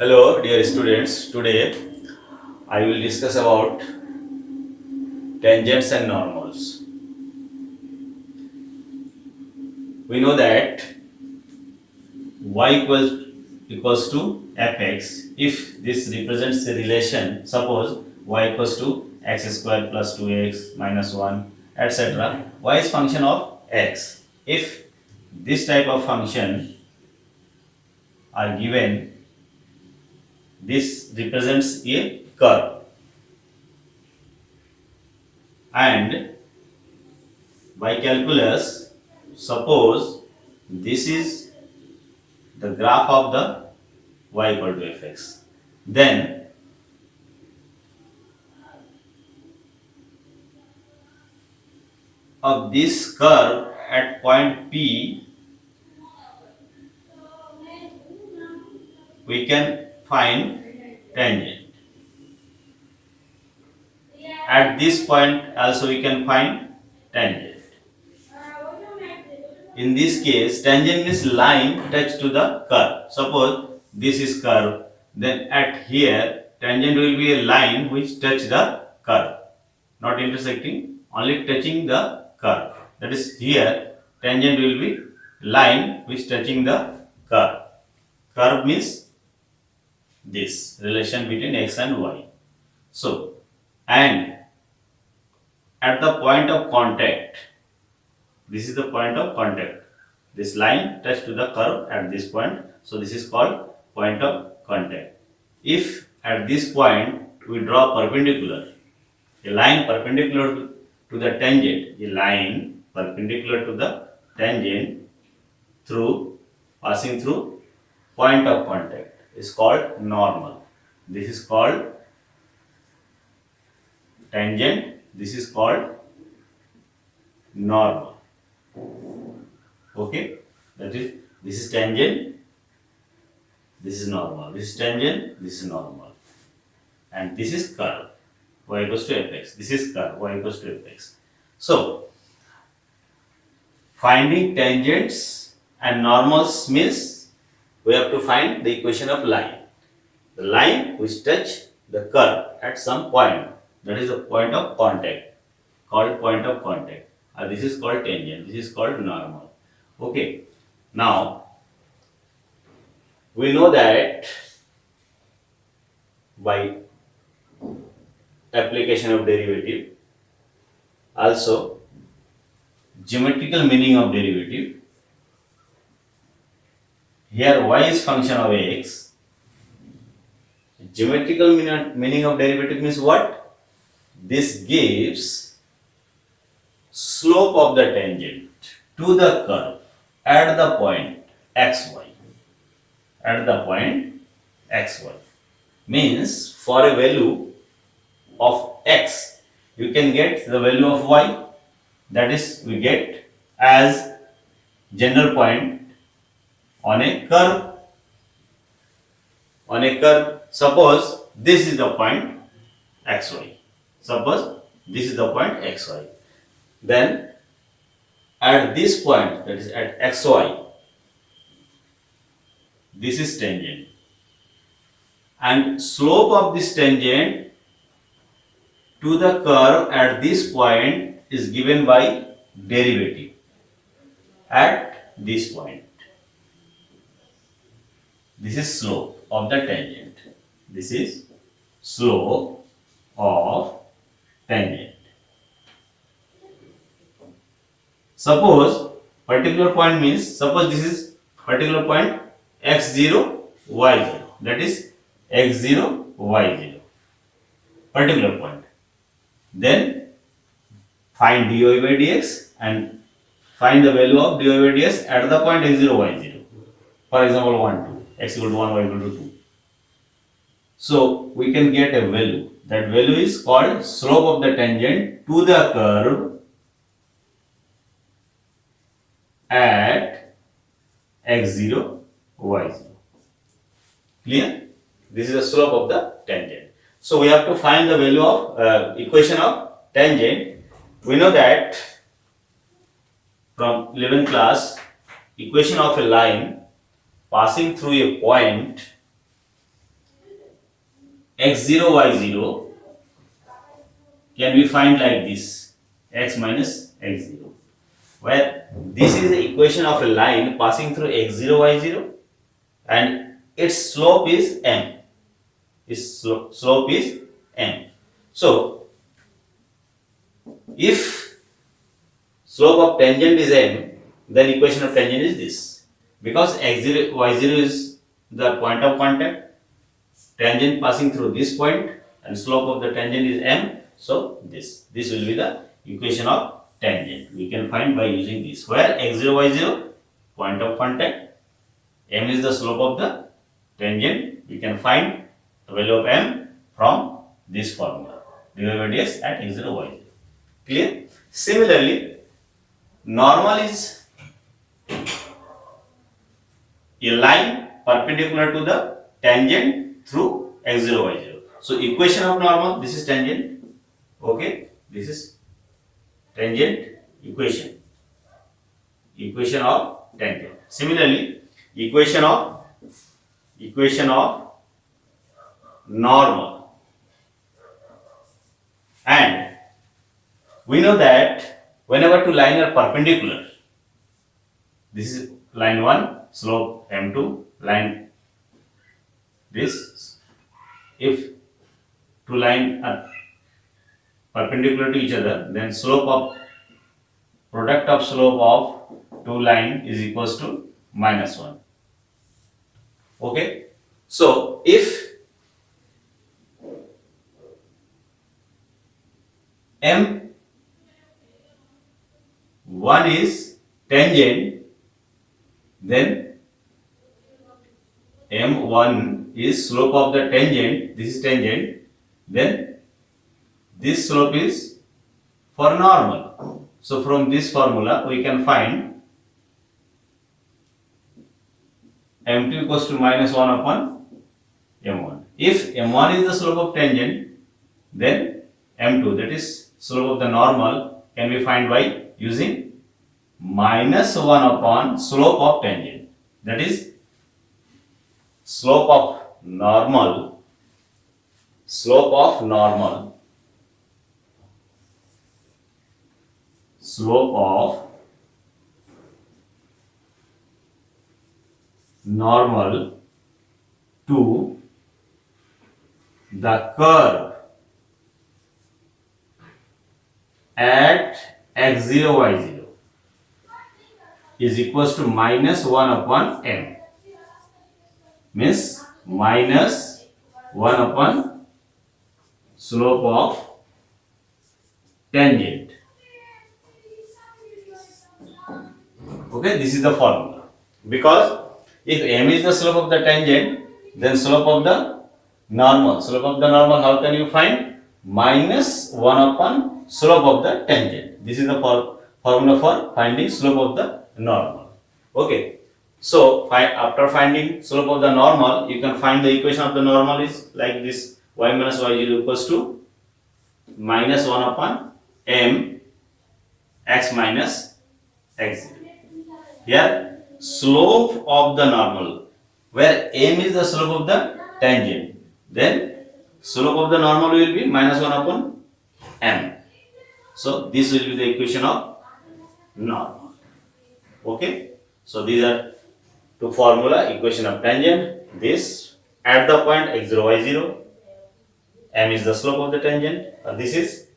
Hello, dear students. Today I will discuss about tangents and normals. We know that y equals to fx. If this represents a relation, suppose y equals to x square plus 2x minus 1, etc. Y is function of x. If this type of function are given, this represents a curve, and by calculus, suppose this is the graph of the y equal to fx. Then of this curve at point P, we can find tangent. At this point also we can find tangent. In this case, tangent means line touch to the curve. Suppose this is curve, then at here tangent will be a line which touch the curve, not intersecting, only touching the curve. That is, here tangent will be line which touching the curve. Curve means this relation between x and y. So, and at the point of contact, this is the point of contact. This line touch to the curve at this point. So this is called point of contact. If at this point we draw perpendicular, a line perpendicular to the tangent, a line perpendicular to the tangent through passing through point of contact is called normal. This is called tangent. This is called normal. Okay, that is, this is tangent, this is normal, this is tangent, this is normal, and this is curve y equals to fx. This is curve y equals to fx. So finding tangents and normals means we have to find the equation of line, the line which touch the curve at some point, that is the point of contact, called point of contact. This is called tangent, this is called normal. Okay, now we know that by application of derivative, also geometrical meaning of derivative. Here y is function of x. Geometrical meaning of derivative means what? This gives slope of the tangent to the curve at the point xy. At the point xy means for a value of x, you can get the value of y. That is, we get as general point on a curve. On a curve, suppose this is the point xy. Suppose this is the point xy. Then at this point, that is at xy, this is tangent, and slope of this tangent to the curve at this point is given by derivative at this point. This is slope of the tangent. This is slope of tangent. Suppose particular point means, suppose this is particular point x0, y0, that is x0, y0, particular point. Then find dy by dx and find the value of dy by dx at the point x0, y0. For example, 1, 2. x equal to 1, y equal to 2. So we can get a value. That value is called slope of the tangent to the curve at x0, y0. Clear? This is the slope of the tangent. So we have to find the value of equation of tangent. We know that from 11th class, equation of a line passing through a point x0, y0 can be find like this, x minus x0, where this is the equation of a line passing through x0, y0 and its slope is m. Its slope is m. So, if slope of tangent is m, then equation of tangent is this. Because x0, y0 is the point of contact, tangent passing through this point and slope of the tangent is m, so this will be the equation of tangent. We can find by using this, where x0, y0 point of contact, m is the slope of the tangent. We can find the value of m from this formula, dy by dx at x0, y0. Clear? Similarly, normal is a line perpendicular to the tangent through x0, y0. So equation of normal, this is tangent. Okay, this is tangent equation. Equation of tangent. Similarly, equation of normal. And we know that whenever two lines are perpendicular, this is line 1, slope m2, line this. If two lines are perpendicular to each other, then product of slope of two lines is equals to -1. Okay, so if m1 is tangent, then m1 is slope of the tangent, this is tangent, then this slope is for normal. So from this formula we can find m2 equals to -1 upon m1. If m1 is the slope of tangent, then m2, that is slope of the normal, can be found by using -1 upon slope of tangent. That is slope of normal slope of normal to the curve at x0, y0 is equals to -1 upon m. Means -1 upon slope of tangent. Okay, this is the formula. Because if m is the slope of the tangent, then slope of the normal. Slope of the normal, how can you find? -1 upon slope of the tangent. This is the formula for finding slope of the normal. Okay. So after finding slope of the normal, you can find the equation of the normal is like this: y minus y0 equals to -1 upon m x minus x0. Here, slope of the normal, where m is the slope of the tangent, then slope of the normal will be -1 upon m. So this will be the equation of normal. Okay. So these are two formula equation of tangent. This at the point x0, y0, m is the slope of the tangent. This is,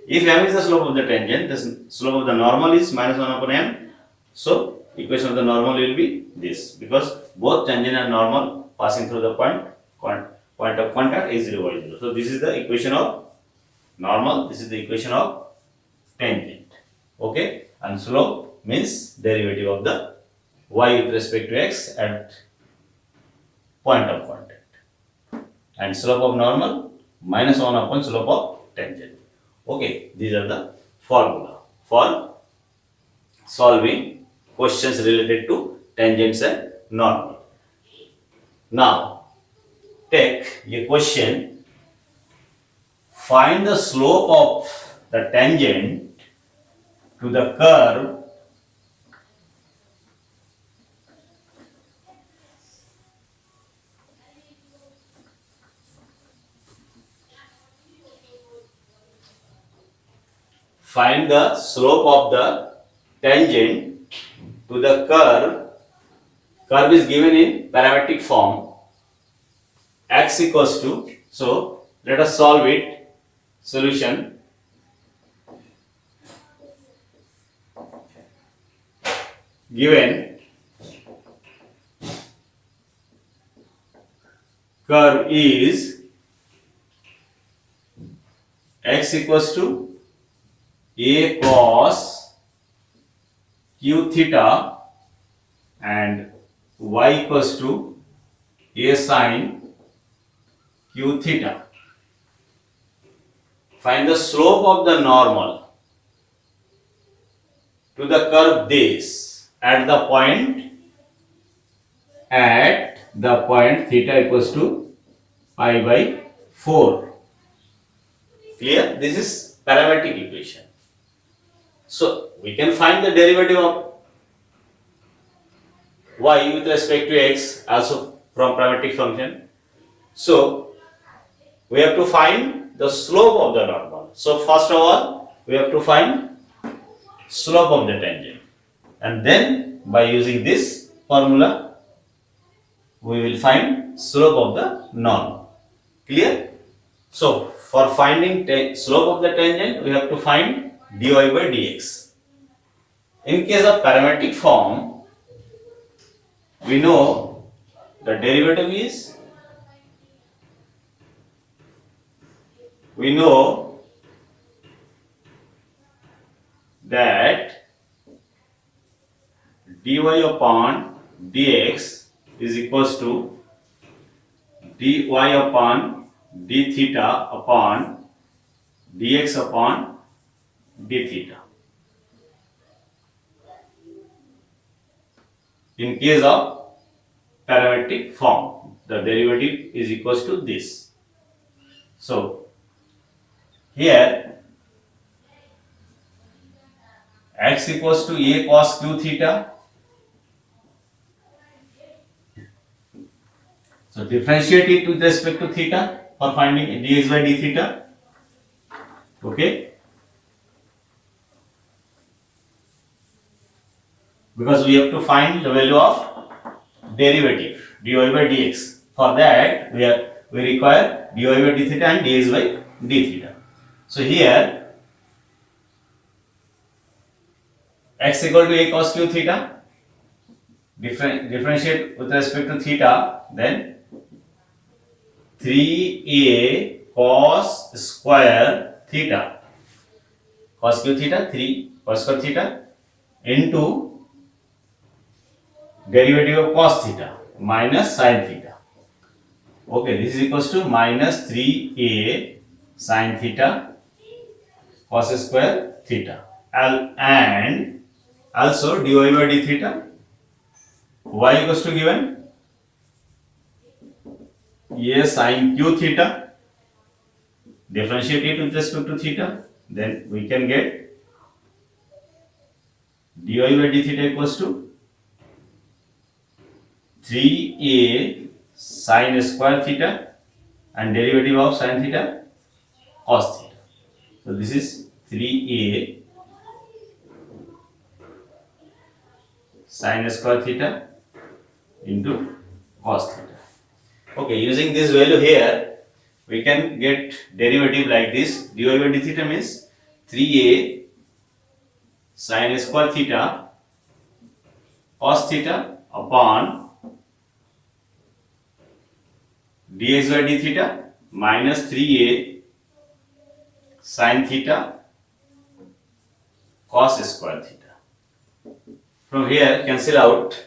if m is the slope of the tangent, the slope of the normal is -1 upon m. So equation of the normal will be this, because both tangent and normal passing through the point of contact x0, y0. So this is the equation of normal. This is the equation of tangent. Okay, and slope means derivative of the y with respect to x at point of contact, and slope of normal minus 1 upon slope of tangent. Okay, these are the formula for solving questions related to tangents and normal. Now, take a question. Find the slope of the tangent to the curve find the slope of the tangent to the curve. Curve is given in parametric form, x equals to, so let us solve it. Solution: given curve is x equals to a cos q theta and y equals to a sin q theta. Find the slope of the normal to the curve this at the point theta equals to pi by 4. Clear? This is parametric equation. So we can find the derivative of y with respect to x also from parametric function. So we have to find the slope of the normal. So first of all, we have to find slope of the tangent, and then by using this formula, we will find slope of the normal. Clear? So for finding slope of the tangent, we have to find dy by dx. In case of parametric form, we know the derivative is, we know that dy upon dx is equals to dy upon d theta upon dx upon d theta. In case of parametric form, the derivative is equals to this. So here x equals to a cos q theta. So differentiate it with respect to theta for finding dx by d theta. Okay. Because we have to find the value of derivative dy by dx. For that we require dy by d theta and dx by d theta. So here x equal to a cos q theta. Differentiate with respect to theta, then 3a cos square theta, cos q theta 3 cos square theta into derivative of cos theta minus sin theta. Okay, this is equals to minus 3a sin theta cos square theta, and also dy by d theta, y equals to given a sin q theta. Differentiate it with respect to theta, then we can get dy by d theta equals to 3a sin square theta and derivative of sin theta cos theta. So this is 3a sin square theta into cos theta. Okay, using this value here, we can get derivative like this. Dy by d theta means 3a sin square theta cos theta upon dx by d theta minus 3a sin theta cos square theta. From here, cancel out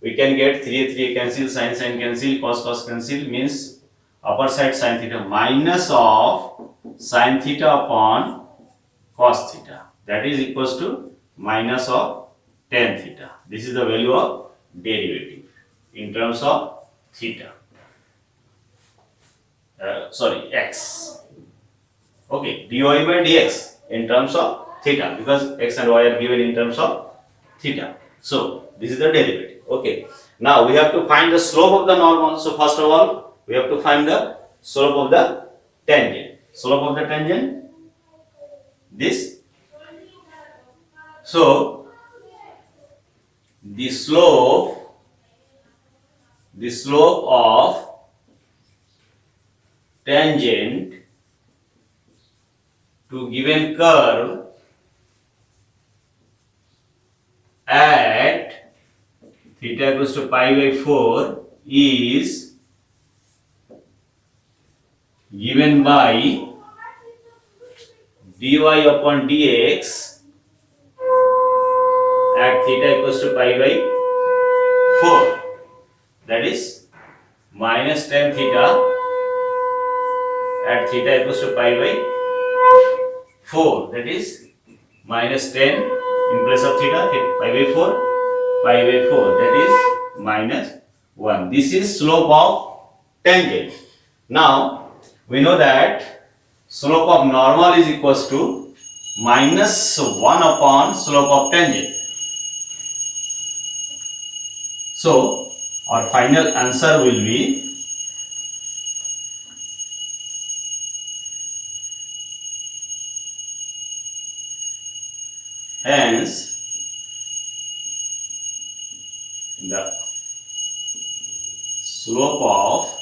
we can get 3 cancel, sin cancel, cos cancel, means upper side sin theta minus of sin theta upon cos theta, that is equals to minus of tan theta. This is the value of derivative in terms of theta. X. Okay, dy by dx in terms of theta, because x and y are given in terms of theta. So this is the derivative. Okay, now we have to find the slope of the normal. So first of all, we have to find the slope of the tangent. Slope of the tangent, this. So the slope of tangent to given curve at theta equals to pi by 4 is given by dy upon dx at theta equals to pi by 4, that is minus tan theta at theta equals to pi by 4, that is minus 10 in place of theta, pi by 4, that is minus 1. This is slope of tangent. Now we know that slope of normal is equals to minus 1 upon slope of tangent. So our final answer will be hence the slope of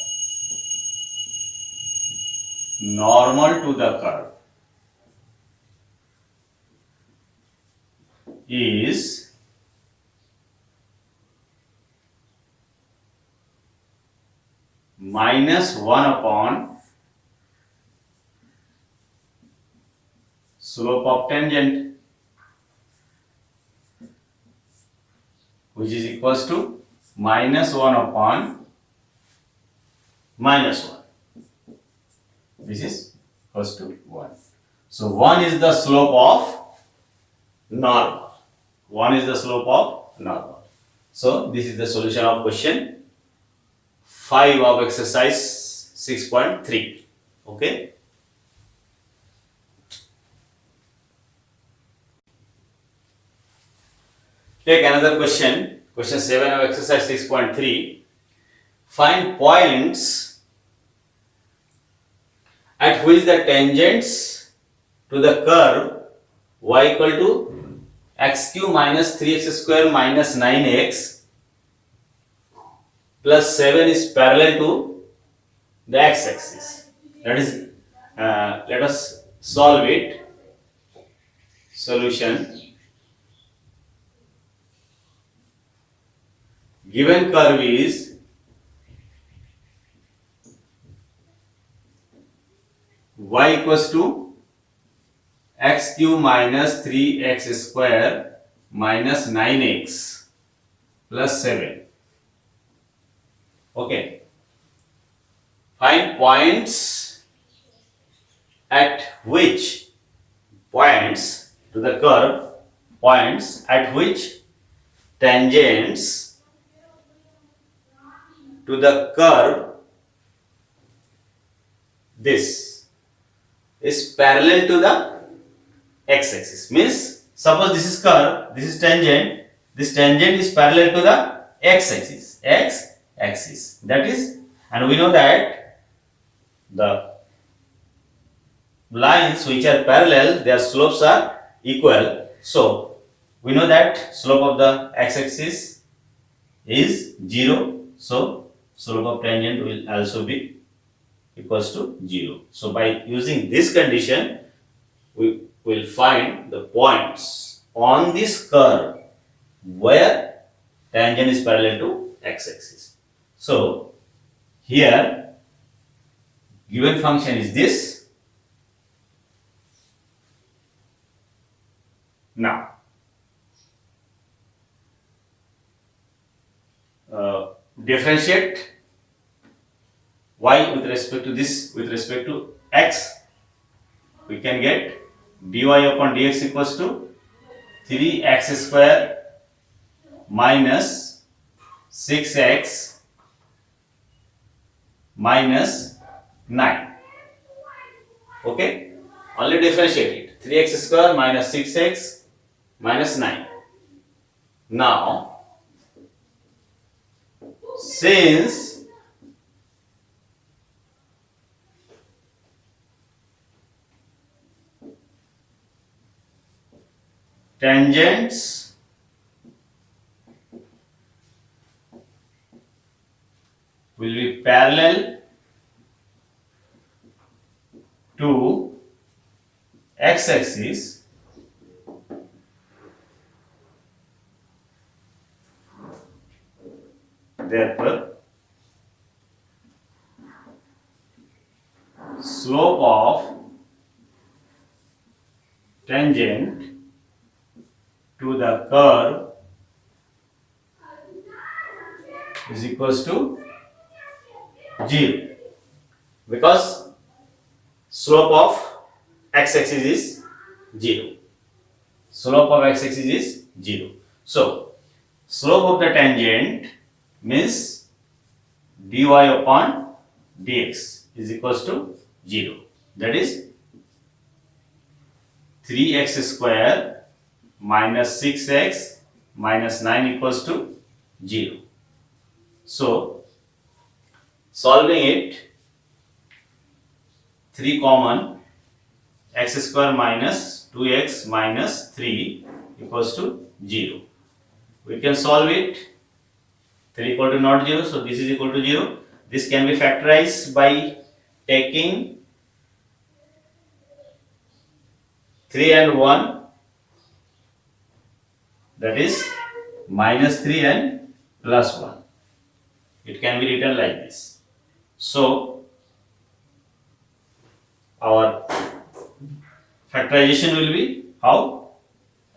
normal to the curve is minus 1 upon slope of tangent, which is equals to minus 1 upon minus 1. This is equals to 1. So 1 is the slope of normal. 1 is the slope of normal. So this is the solution of question 5 of exercise 6.3. Okay. Take another question. Question 7 of exercise 6.3. Find points at which the tangents to the curve y equal to x cube minus 3x square minus 9x plus 7 is parallel to the x-axis. That is, let us solve it. Solution. Given curve is y equals to x cube minus 3x square minus 9x plus 7. Okay. Find points at which points to the curve, points at which tangents to the curve this is parallel to the x-axis. Means suppose this is curve, this is tangent, this tangent is parallel to the x-axis, that is, and we know that the lines which are parallel, their slopes are equal. So we know that slope of the x-axis is 0. So slope of tangent will also be equals to 0. So by using this condition, we will find the points on this curve where tangent is parallel to x-axis. So here given function is this. Now differentiate y with respect to this, with respect to x, we can get dy upon dx equals to 3x square minus 6x minus 9. Okay, only differentiate it. 3x square minus 6x minus 9. Now, since tangents will be parallel to x-axis, therefore slope of tangent to the curve is equals to 0, because slope of x-axis is 0. Slope of x-axis is 0. So, slope of the tangent means dy upon dx is equals to 0. That is 3x square minus 6x minus 9 equals to 0. So, solving it, 3 common, x square minus 2x minus 3 equals to 0. We can solve it. 3 equal to not 0, so this is equal to 0. This can be factorized by taking 3 and 1, that is minus 3 and plus 1. It can be written like this. So, our factorization will be how?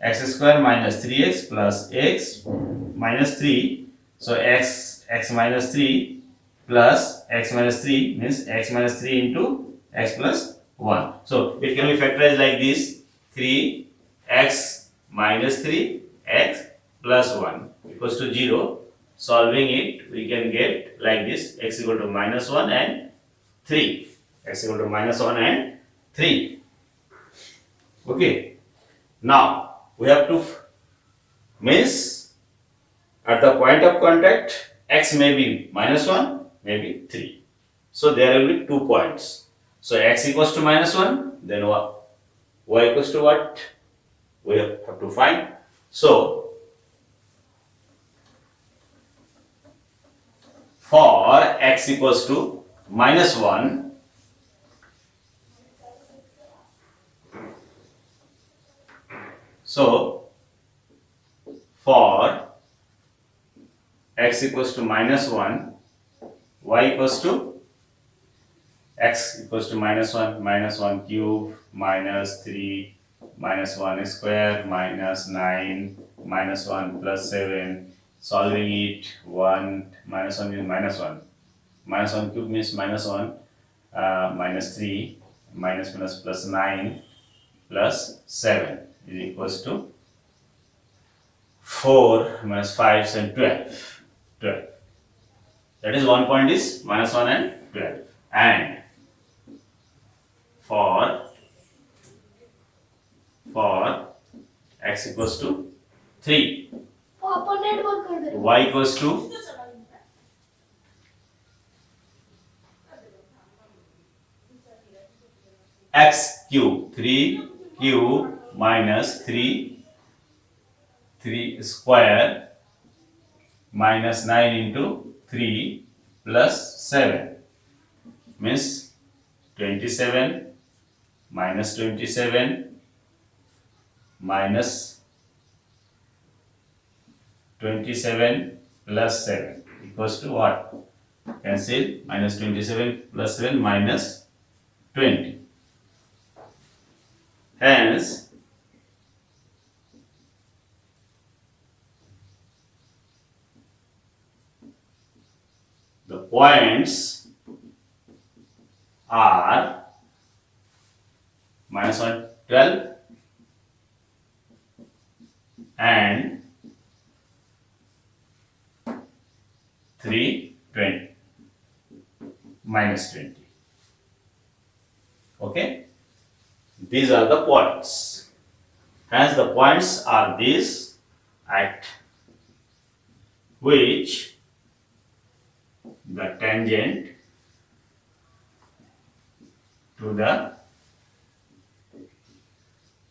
X square minus 3x plus x minus 3. So, x minus 3 plus x minus 3 means x minus 3 into x plus 1. So, it can be factorized like this: 3x minus 3 x plus 1 equals to 0. Solving it, we can get like this: x equal to minus 1 and 3. X equal to minus 1 and 3. Okay. Now, we have to means at the point of contact, x may be minus 1, maybe 3. So, there will be 2 points. So, x equals to minus 1, then what? Y equals to what? We have to find. So, for x equals to minus 1, so for x equals to minus 1, y equals to x equals to minus 1 cube minus 3 minus 1 square minus 9 minus 1 plus 7. Solving it, 1 minus 1 is minus 1 cube means minus 1 minus 3 minus plus 9 plus 7 is equals to 4 minus 5 and 12. That is one point is minus 1 and 12. And for x equals to 3, y equals to x cube, 3 cube minus 3 square minus 9 into 3 plus 7 means 27 minus 27 minus 27 plus 7 equals to what? Cancel. Minus 27 plus 7 minus 20. Hence, points are -1, 12 and 3, 20, -20. Okay, these are the points. Hence, the points are these at which the tangent to the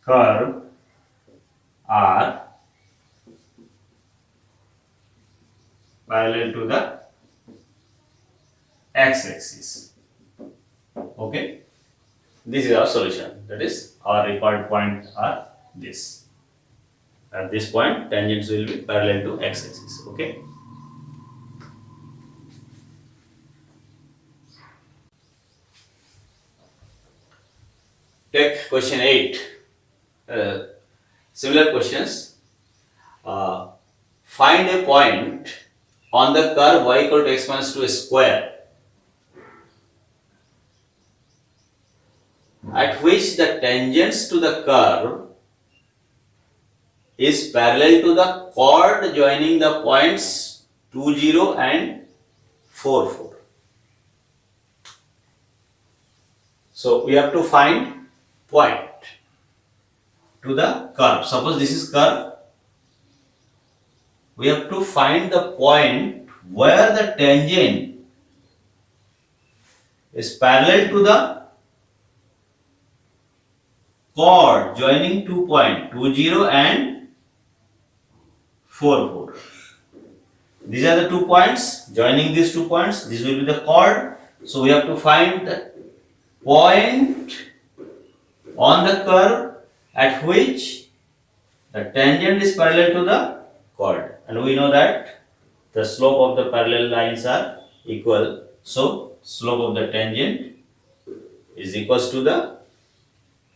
curve are parallel to the x-axis. Okay, this is our solution. That is, our required point are this. At this point, tangents will be parallel to x-axis. Okay. Take question 8. Similar questions. Find a point on the curve y equal to x minus 2 square at which the tangents to the curve is parallel to the chord joining the points 2, 0 and 4, 4. So we have to find point to the curve. Suppose this is curve. We have to find the point where the tangent is parallel to the chord joining 2 point 2, 0 and 4, 4. These are the 2 points joining these 2 points. This will be the chord. So we have to find the point on the curve at which the tangent is parallel to the chord, and we know that the slope of the parallel lines are equal. So slope of the tangent is equals to the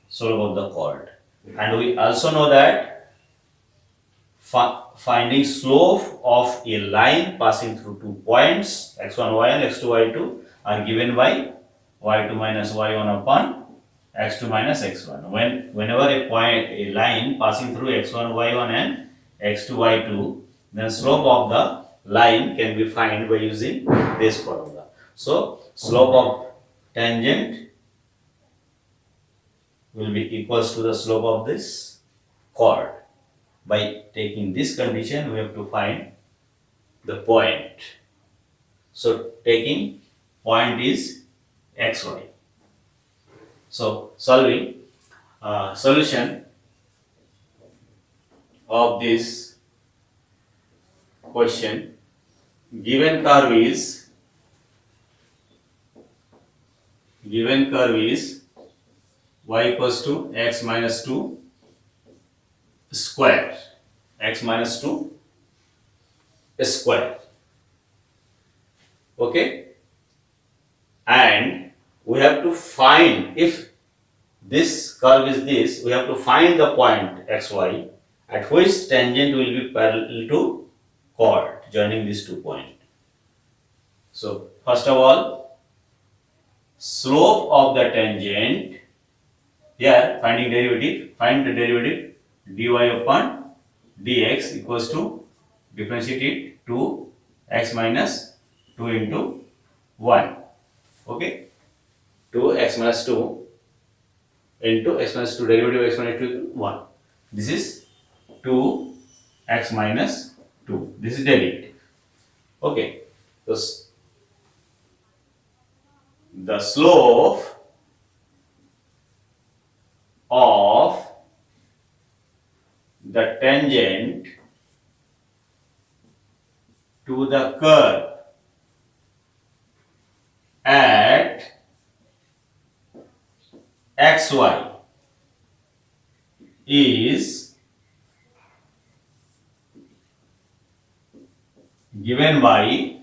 slope of the chord, and we also know that finding slope of a line passing through 2 points x1 y1 x2 y2 are given by y2 minus y1 upon x2 minus x1. Whenever a line passing through x1 y1 and x2 y2, then slope of the line can be found by using this formula. So slope of tangent will be equals to the slope of this chord. By taking this condition, we have to find the point. So taking point is xy. So solving solution of this question, given curve is y equals to x minus 2 square, x minus 2 square. Okay, and we have to find, if this curve is this, we have to find the point xy at which tangent will be parallel to chord joining these 2 points. So first of all, slope of the tangent, here finding derivative, find the derivative dy upon dx equals to differentiate it to x minus 2 into 1. Okay, 2x minus 2 into x minus 2, derivative of x minus 2 equal 1. This is 2x minus 2. This is derivative. Okay, so the slope of the tangent to the curve at xy is given by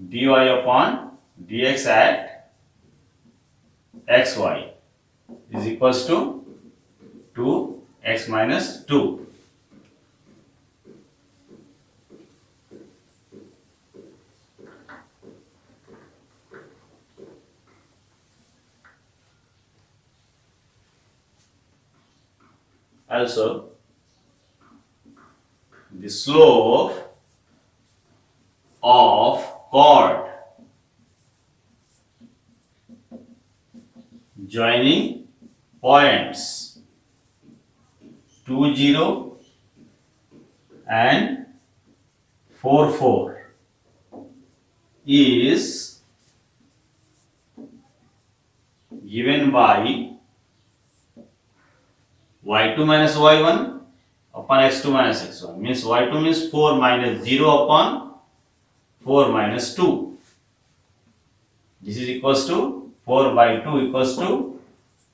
dy upon dx at xy is equals to 2x minus 2. Also the slope of chord joining points 2 0 and 4 4 is given by y2 minus y1 upon x2 minus x1, means y2 means 4 minus 0 upon 4 minus 2. This is equals to 4 by 2 equals to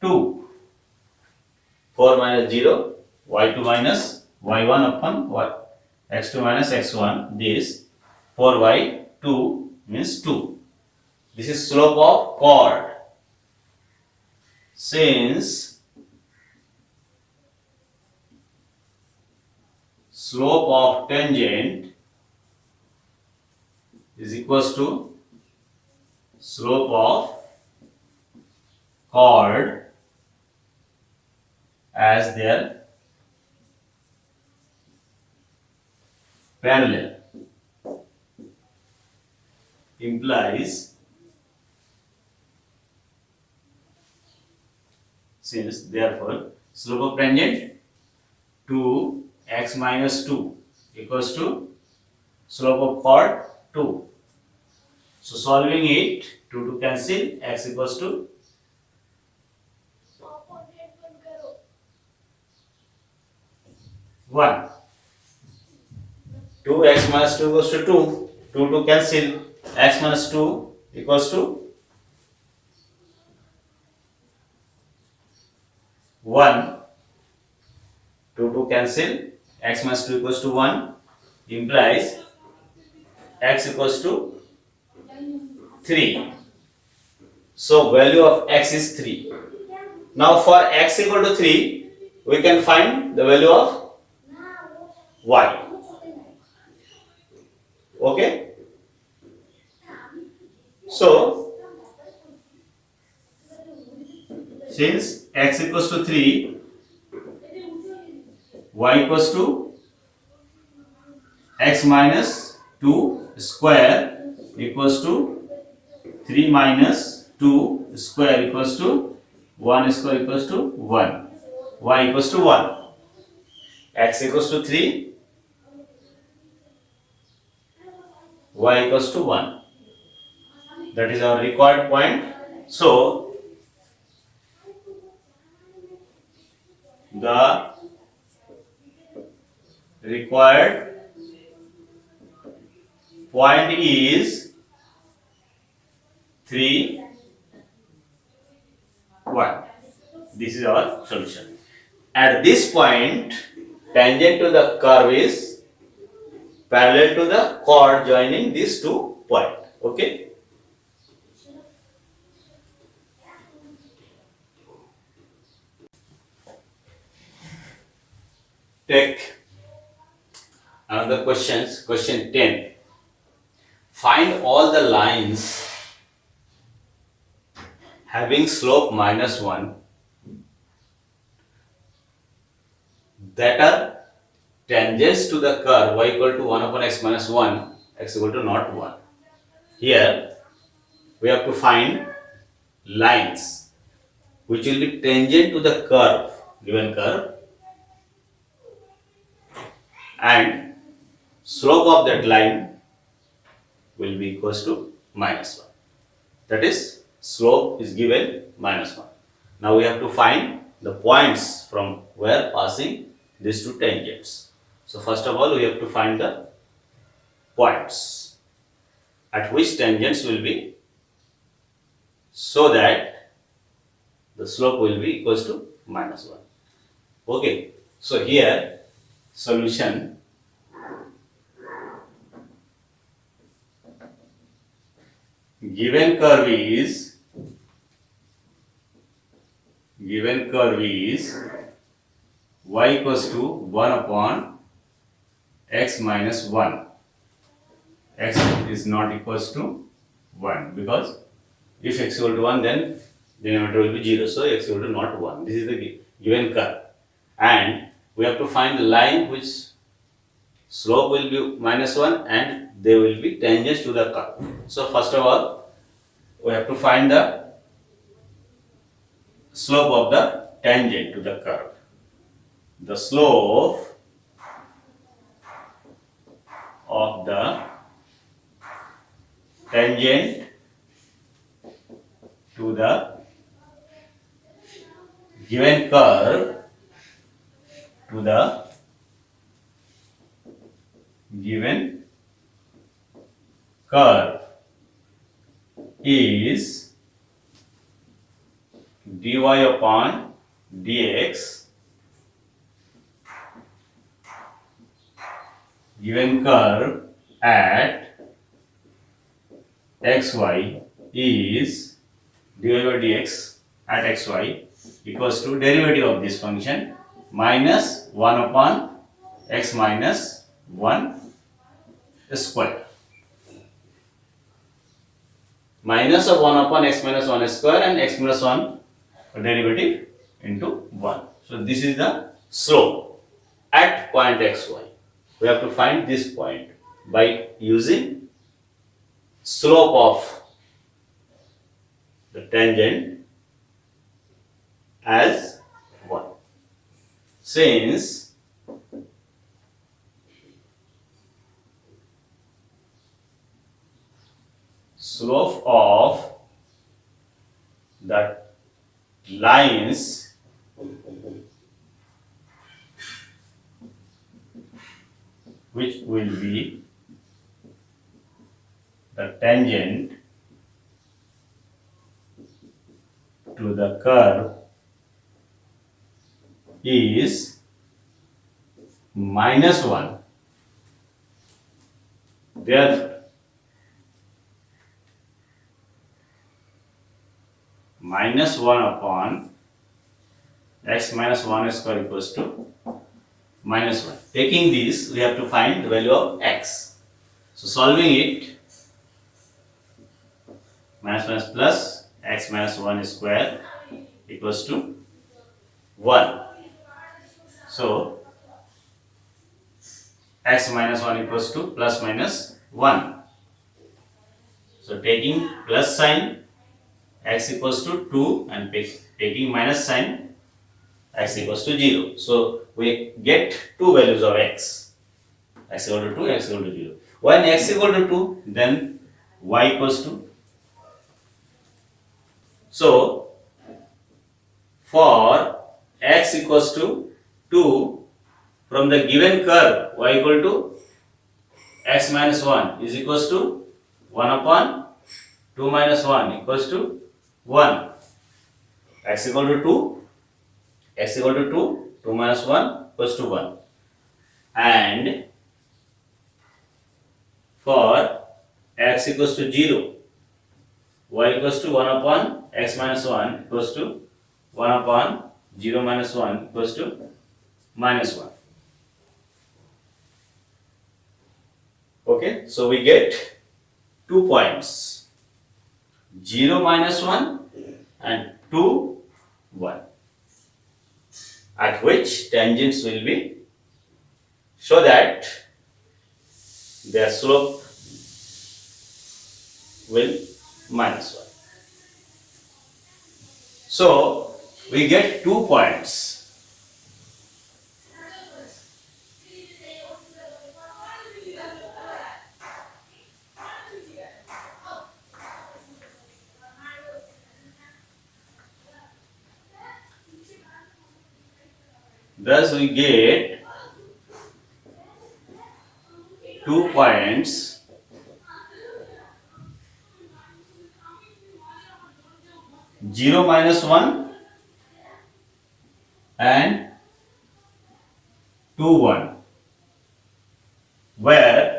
2. 4 minus 0, y2 minus y1 upon x2 minus x1. This 4 by 2 means 2. This is slope of chord. Since slope of tangent is equals to slope of chord as their parallel, implies since therefore slope of tangent 2x minus 2 equals to slope of chord 2. So solving it, 2 to cancel, x equals to 1. 2x minus 2 equals to 2. 2 to cancel, x minus 2 equals to 1. 2 to cancel, x minus 2 equals to 1, implies x equals to 3. So value of x is 3. Now for x equal to 3, we can find the value of y. Okay? So since x equals to 3, y equals to x minus 2 square equals to 3 minus 2 square equals to 1 square equals to 1. Y equals to 1. X equals to 3. Y equals to 1. That is our required point. So the required point is 3 1. This is our solution. At this point, tangent to the curve is parallel to the chord joining these 2 points. Okay. Take another questions. Question 10. Find all the lines having slope minus 1 that are tangents to the curve y equal to 1 upon x minus 1, x equal to not 1. Here we have to find lines which will be tangent to the curve, given curve, and slope of that line will be equals to minus 1. That is, slope is given minus 1. Now we have to find the points from where passing these 2 tangents. So first of all, we have to find the points at which tangents will be, so that the slope will be equals to minus 1. Okay. So here solution. Given curve is y equals to 1 upon x minus 1. X is not equals to 1, because if x equal to 1, then denominator will be 0. So x equal to not 1. This is the given curve. And we have to find the line which slope will be -1 and they will be tangents to the curve. So first of all, we have to find the slope of the tangent to the curve. The slope of the tangent to the given curve to the given curve is dy upon dx. Given curve at xy is dy by dx at xy equals to derivative of this function minus 1 upon x minus 1 square. Minus of 1 upon x minus 1 square and x minus 1 derivative into 1. So this is the slope at point xy. We have to find this point by using slope of the tangent as 1. Since slope of the lines which will be the tangent to the curve is -1. Therefore, -1 upon x minus 1 square equals to -1. Taking this, we have to find the value of x. So solving it, minus plus x minus 1 square equals to 1. So x minus 1 equals to plus minus 1. So taking plus sign, x equals to 2, and taking minus sign, x equals to 0. So we get two values of x. X equal to 2, x equal to 0. When x equal to 2, then y equals to. So for x equals to 2, from the given curve y equal to x minus 1 is equals to 1 upon 2 minus 1 equals to 1. X equal to 2, x equal to 2, 2 minus 1 equals to 1. And for x equals to 0, y equals to 1 upon x minus 1 equals to 1 upon 0 minus 1 equals to minus 1. Okay, so we get 2 points, 0 minus 1 and 2, 1, at which tangents will be, so that their slope will minus 1. So we get 2 points. Thus we get 2 points, zero minus 1 and 2, 1, where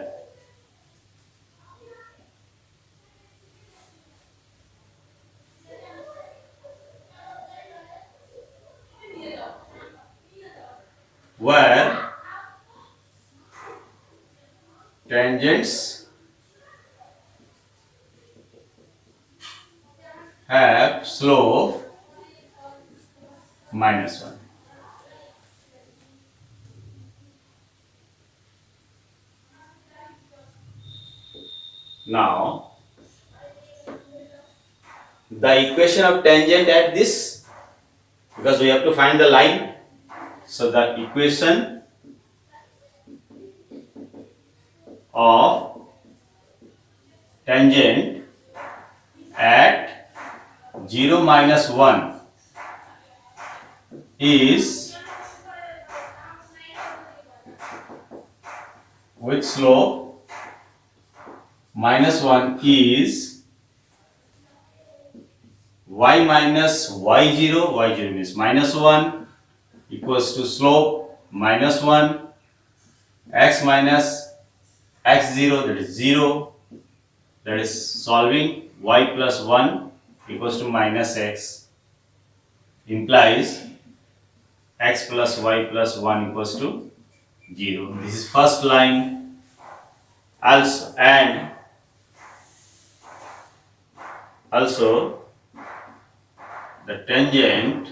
tangents have slope minus 1. Now, the equation of tangent at this, because we have to find the line. So the equation of tangent at 0 minus 1 is with slope minus 1 is y minus y0, y0 means minus 1 equals to slope minus 1, x minus x0, that is 0, that is solving y plus 1 equals to minus x, implies x plus y plus 1 equals to 0. This is first line. Also, and also the tangent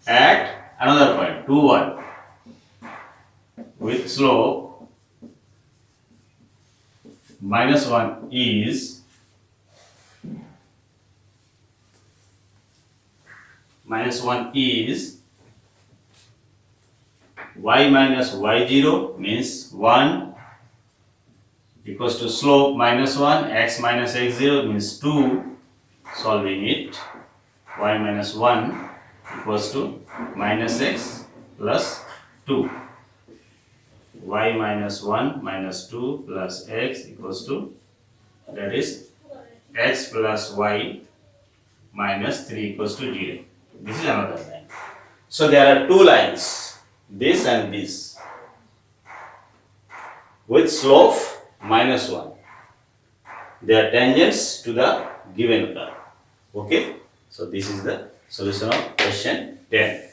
at another point 2 1 with slope minus 1 is y minus y0 means 1 equals to slope minus 1, x minus x0 means 2, solving it, y minus 1 equals to minus x plus 2, y minus 1 minus 2 plus x equals to, that is x plus y minus 3 equals to 0. This is another line. So there are two lines, this and this, with slope minus 1. They are tangents to the given curve. Okay. So this is the solution of question 10.